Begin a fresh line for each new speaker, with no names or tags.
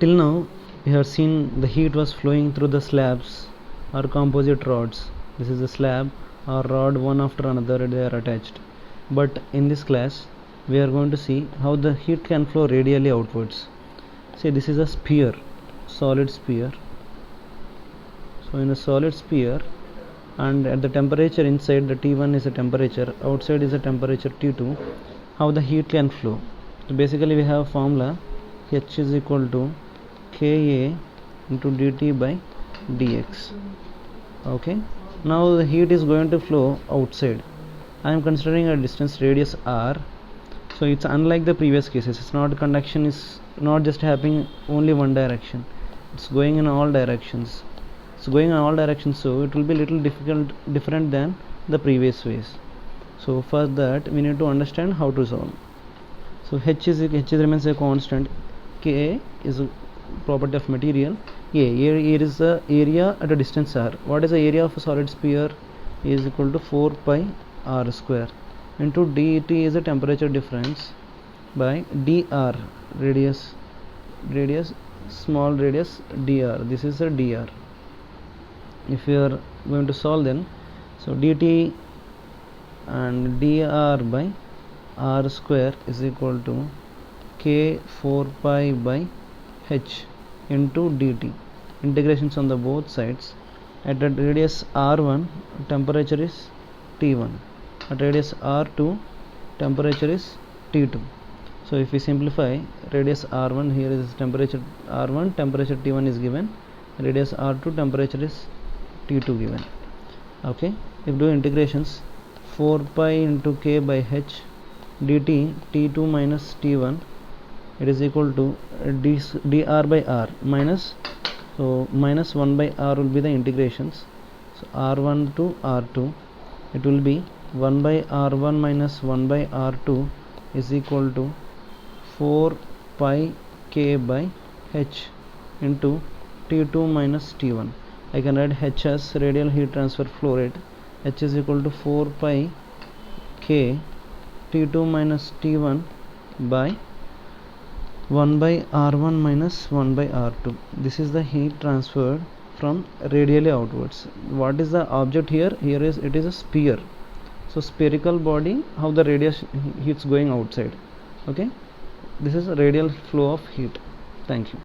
Till now we have seen the heat was flowing through the slabs or composite rods. This is a slab or rod, one after another they are attached. But in this class we are going to see how the heat can flow radially outwards. Say this is a sphere, solid sphere. So in a solid sphere, and at the temperature inside, the T1 is a temperature, outside is a temperature T2, how the heat can flow. So basically we have a formula H is equal to Ka into dt by dx. Okay, now the heat is going to flow outside. I am considering a distance radius r. So it's unlike the previous cases. It's not, conduction is not just happening only one direction, it's going in all directions. So going in all directions, so it will be little different than the previous ways. So for that we need to understand how to solve. So H remains a constant, K is a property of material, here is the area at a distance r. What is the area of a solid sphere? Is equal to 4 pi r square into dt is a temperature difference by dr, radius, small radius dr. This is a dr. If you are going to solve, then so dt and dr by r square is equal to k 4 pi by h into dt. Integrations on the both sides. At the radius r1 temperature is T1, at radius r2 temperature is T2. So if we simplify, radius r1, here is temperature r1, temperature T1 is given, radius r2 temperature is T2 given. Okay, if do integrations, 4 pi into k by h dt T2 minus T1, it is equal to dr by r minus, so minus 1 by r will be the integrations. So r1 to r2, it will be 1 by r1 minus 1 by r2 is equal to 4 pi k by h into T2 minus T1. I can write h as radial heat transfer flow rate. H is equal to 4 pi k T2 minus T1 by 1 by r1 minus 1 by r2. This is the heat transferred from radially outwards. What is the object here? Here is, it is a sphere. So spherical body, how the radius heat is going outside. Okay, this is a radial flow of heat. Thank you.